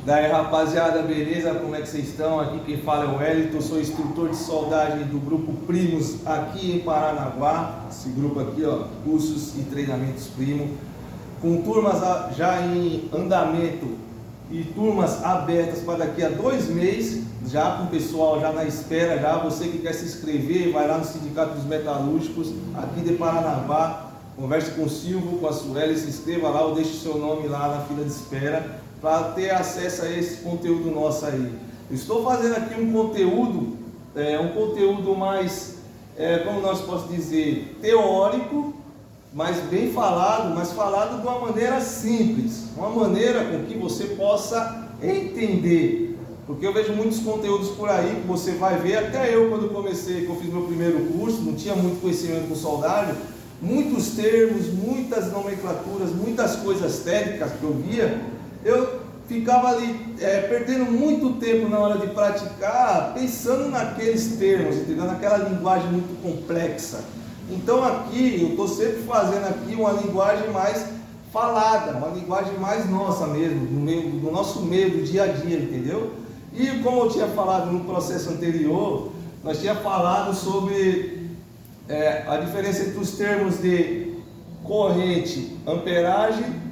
Daí rapaziada, beleza? Como é que vocês estão? Aqui quem fala é o Wellington, sou instrutor de soldagem do grupo Primos aqui em Paranaguá. Esse grupo aqui, ó, cursos e treinamentos Primo, com turmas já em andamento e turmas abertas para daqui a 2 meses, já com o pessoal já na espera. Já você que quer se inscrever, vai lá no Sindicato dos Metalúrgicos aqui de Paranaguá, converse com o Silvio, com a Sueli, se inscreva lá ou deixe seu nome lá na fila de espera para ter acesso a esse conteúdo nosso aí. Eu estou fazendo aqui um conteúdo mais, como nós posso dizer, teórico, mas bem falado, mas falado de uma maneira simples, uma maneira com que você possa entender. Porque eu vejo muitos conteúdos por aí que você vai ver, até eu quando comecei, que eu fiz meu primeiro curso, não tinha muito conhecimento com soldagem, muitos termos, muitas nomenclaturas, muitas coisas técnicas que eu via, eu ficava ali perdendo muito tempo na hora de praticar, pensando naqueles termos, entendeu? Naquela linguagem muito complexa. Então aqui, eu estou sempre fazendo aqui uma linguagem mais falada, uma linguagem mais nossa mesmo, do nosso meio, do dia a dia, entendeu? E como eu tinha falado no processo anterior, nós tínhamos falado sobre a diferença entre os termos de corrente, amperagem,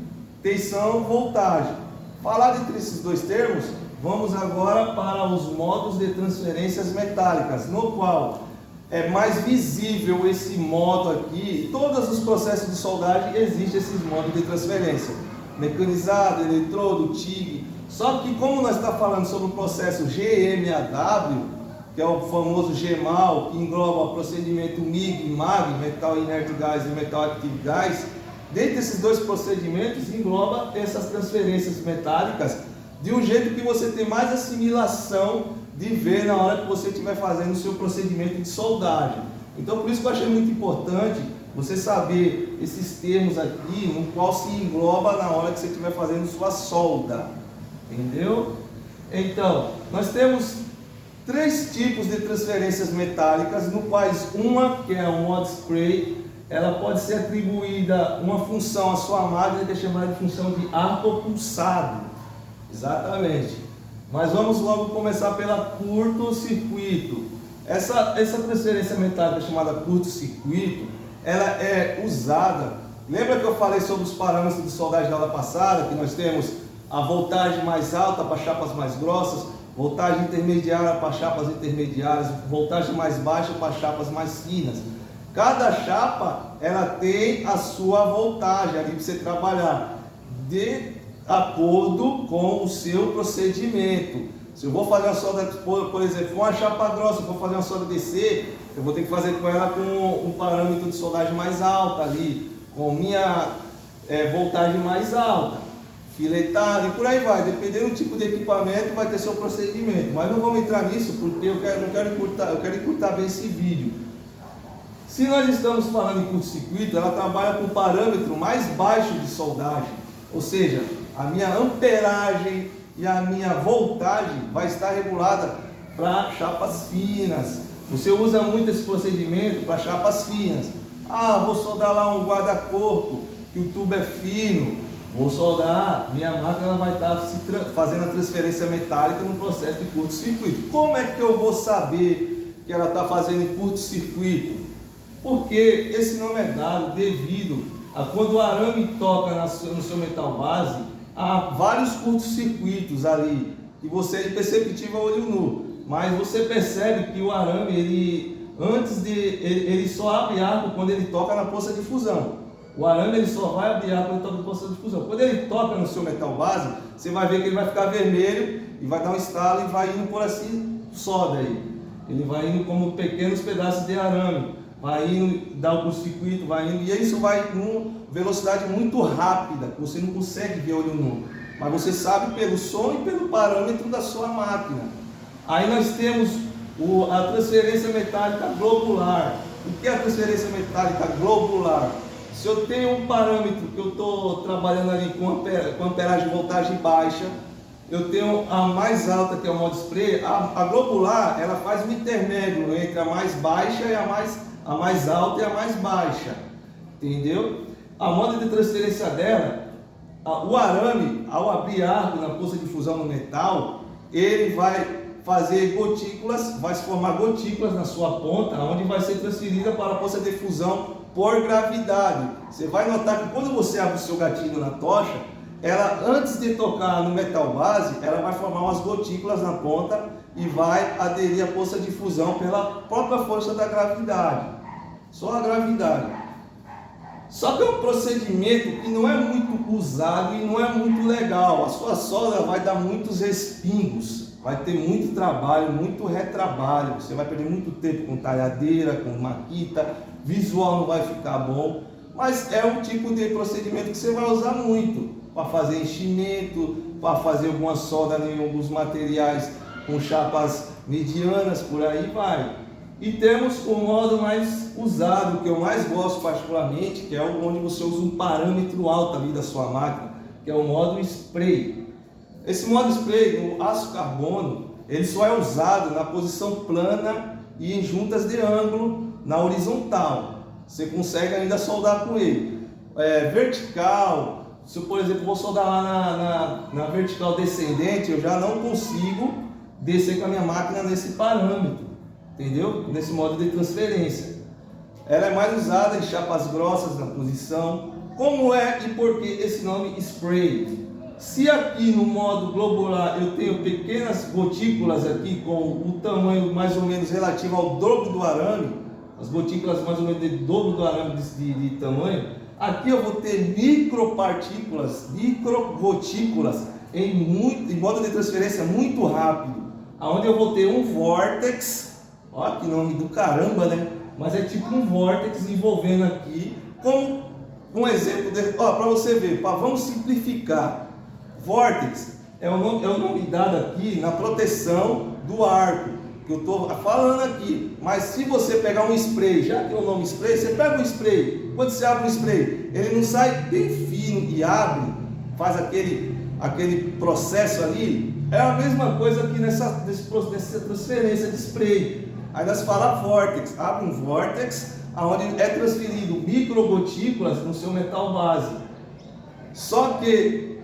tensão, voltagem. Falado entre esses dois termos, vamos agora para os modos de transferências metálicas, no qual é mais visível esse modo aqui. Em todos os processos de soldagem existem esses modos de transferência: mecanizado, eletrodo, TIG. Só que como nós estamos falando sobre o processo GMAW, que é o famoso GMAW, que engloba o procedimento MIG e MAG, Metal Inert Gas e Metal Active Gas, dentre esses dois procedimentos engloba essas transferências metálicas de um jeito que você tem mais assimilação de ver na hora que você estiver fazendo o seu procedimento de soldagem. Então por isso que eu achei muito importante você saber esses termos aqui, no qual se engloba na hora que você estiver fazendo sua solda, entendeu? Então, nós temos 3 tipos de transferências metálicas, no quais uma, que é o modo spray, ela pode ser atribuída uma função à sua máquina, que é chamada de função de arco pulsado. Exatamente. Mas vamos logo começar pela curto-circuito. Essa transferência metálica chamada curto-circuito, ela é usada. Lembra que eu falei sobre os parâmetros de soldagem da aula passada, que nós temos a voltagem mais alta para chapas mais grossas, voltagem intermediária para chapas intermediárias, voltagem mais baixa para chapas mais finas. Cada chapa, ela tem a sua voltagem ali para você trabalhar de acordo com o seu procedimento. Se eu vou fazer uma solda, por exemplo, uma chapa grossa, eu vou fazer uma solda DC, eu vou ter que fazer com ela com um parâmetro de soldagem mais alto ali, com minha voltagem mais alta, filetado e por aí vai. Dependendo do tipo de equipamento, vai ter seu procedimento. Mas não vamos entrar nisso porque eu quero encurtar bem esse vídeo. Se nós estamos falando em curto-circuito, ela trabalha com um parâmetro mais baixo de soldagem, ou seja, a minha amperagem e a minha voltagem vai estar regulada para chapas finas. Você usa muito esse procedimento para chapas finas. Ah, vou soldar lá um guarda-corpo, que o tubo é fino, vou soldar, minha máquina vai estar fazendo a transferência metálica no processo de curto-circuito. Como é que eu vou saber que ela está fazendo em curto-circuito? Porque esse nome é dado devido a quando o arame toca no seu metal base, há vários curtos-circuitos ali, que você é imperceptível a olho nu, mas você percebe que o arame, ele só abre arco quando ele toca na poça de fusão. O arame ele só vai abrir arco quando ele toca na poça de fusão. Quando ele toca no seu metal base, você vai ver que ele vai ficar vermelho e vai dar um estalo e vai indo por assim, soda aí. Ele vai indo como pequenos pedaços de arame. Vai indo, dá o curto-circuito, vai indo, e isso vai com velocidade muito rápida, que você não consegue ver olho nu, mas você sabe pelo som e pelo parâmetro da sua máquina. Aí nós temos a transferência metálica globular. O que é a transferência metálica globular? Se eu tenho um parâmetro que eu estou trabalhando ali com amperagem e voltagem baixa, eu tenho a mais alta, que é o modo spray. A globular, ela faz um intermédio entre a mais baixa e a mais alta e a mais baixa, entendeu? A moda de transferência dela O arame, ao abrir arco na poça de fusão no metal, ele vai fazer gotículas, vai se formar gotículas na sua ponta, onde vai ser transferida para a poça de fusão por gravidade. Você vai notar que quando você abre o seu gatilho na tocha, ela, antes de tocar no metal base, ela vai formar umas gotículas na ponta e vai aderir à poça de fusão pela própria força da gravidade. Só a gravidade. Só que é um procedimento que não é muito usado e não é muito legal. A sua solda vai dar muitos respingos, vai ter muito trabalho, muito retrabalho. Você vai perder muito tempo com talhadeira, com maquita, visual não vai ficar bom. Mas é um tipo de procedimento que você vai usar muito para fazer enchimento, para fazer alguma solda em alguns materiais com chapas medianas, por aí vai. E temos o modo mais usado, que eu mais gosto particularmente, que é onde você usa um parâmetro alto ali da sua máquina, que é o modo spray. Esse modo spray, no aço carbono, ele só é usado na posição plana e em juntas de ângulo na horizontal. Você consegue ainda soldar com ele. Vertical, se eu, por exemplo, vou soldar lá na vertical descendente, eu já não consigo descer com a minha máquina nesse parâmetro. Entendeu? Nesse modo de transferência. Ela é mais usada em chapas grossas na posição. Como é e por que esse nome spray? Se aqui no modo globular eu tenho pequenas gotículas aqui com o tamanho mais ou menos relativo ao dobro do arame, as gotículas mais ou menos do dobro do arame de tamanho, aqui eu vou ter micropartículas, microgotículas em modo de transferência muito rápido, onde eu vou ter um vórtex. Olha que nome do caramba, né? Mas é tipo um vórtex envolvendo aqui, como um exemplo, para você ver, vamos simplificar. Vórtex é o nome dado aqui na proteção do arco, que eu estou falando aqui. Mas se você pegar um spray, já que é o nome spray, você pega um spray, quando você abre um spray, ele não sai bem fino e abre, faz aquele processo ali, é a mesma coisa aqui nessa transferência de spray. Aí nós falamos vórtex, abre um vórtex, onde é transferido microgotículas no seu metal base. Só que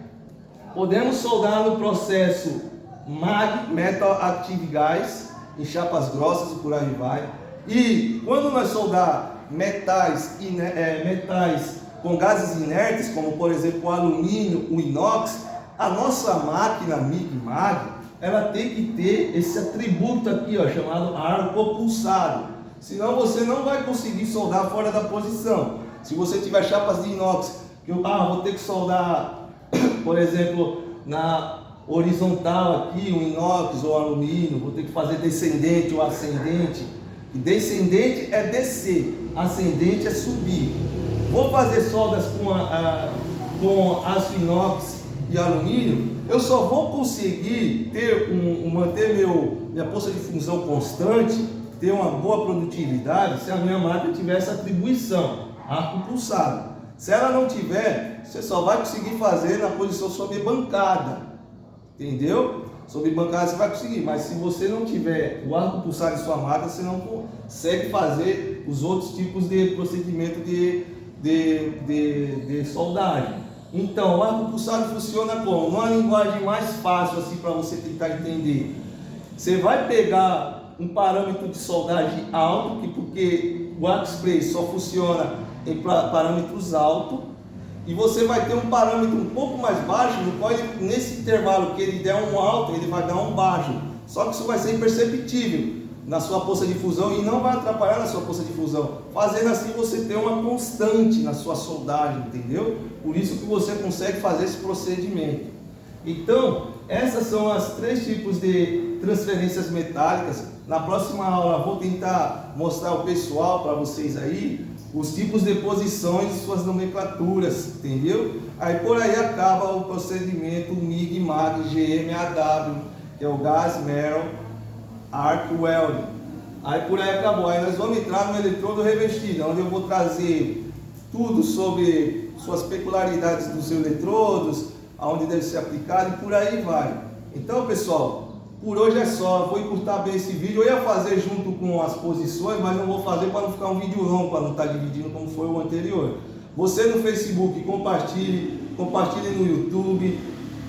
podemos soldar no processo MAG, Metal Active Gas, em chapas grossas e por aí vai. E quando nós soldar metais com gases inertes, como por exemplo o alumínio, o inox, a nossa máquina MIG-MAG, ela tem que ter esse atributo aqui, ó, chamado arco pulsado. Senão você não vai conseguir soldar fora da posição. Se você tiver chapas de inox, vou ter que soldar, por exemplo, na horizontal aqui, o inox ou alumínio, vou ter que fazer descendente ou ascendente. E descendente é descer, ascendente é subir. Vou fazer soldas com aço inox e alumínio, eu só vou conseguir manter minha poça de fusão constante, ter uma boa produtividade, se a minha máquina tiver essa atribuição, arco pulsado. Se ela não tiver, você só vai conseguir fazer na posição sob bancada, entendeu? Sob bancada você vai conseguir, mas se você não tiver o arco pulsado em sua máquina, você não consegue fazer os outros tipos de procedimento de soldagem. Então, o arco pulsado funciona como? Uma linguagem mais fácil assim para você tentar entender. Você vai pegar um parâmetro de soldagem alto, porque o arco spray só funciona em parâmetros altos, e você vai ter um parâmetro um pouco mais baixo, no qual nesse intervalo que ele der um alto, ele vai dar um baixo. Só que isso vai ser imperceptível na sua poça de fusão e não vai atrapalhar na sua poça de fusão. Fazendo assim você tem uma constante na sua soldagem, entendeu? Por isso que você consegue fazer esse procedimento. Então, essas são as 3 tipos de transferências metálicas. Na próxima aula vou tentar mostrar ao pessoal, para vocês aí, os tipos de posições e suas nomenclaturas, entendeu? Aí por aí acaba o procedimento MIG-MAG GMAW, que é o Gas Metal Arc Welding. Aí por aí acabou. Aí nós vamos entrar no eletrodo revestido, onde eu vou trazer tudo sobre suas peculiaridades dos eletrodos, aonde deve ser aplicado e por aí vai. Então, pessoal, por hoje é só. Eu vou encurtar bem esse vídeo. Eu ia fazer junto com as posições, mas não vou fazer para não ficar um vídeo longo, para não estar dividindo como foi o anterior. Você no Facebook, compartilhe, compartilhe no YouTube.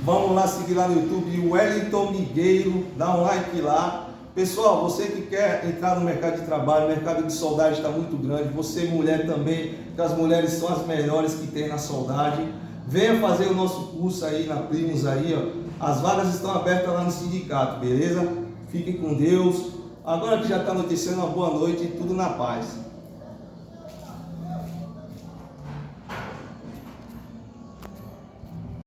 Vamos lá seguir lá no YouTube o Wellington Migueiro, dá um like lá. Pessoal, você que quer entrar no mercado de trabalho, o mercado de soldagem está muito grande, você mulher também, que as mulheres são as melhores que tem na soldagem, venha fazer o nosso curso aí na Primos aí, ó. As vagas estão abertas lá no sindicato, beleza? Fiquem com Deus. Agora que já está anoitecendo, uma boa noite e tudo na paz.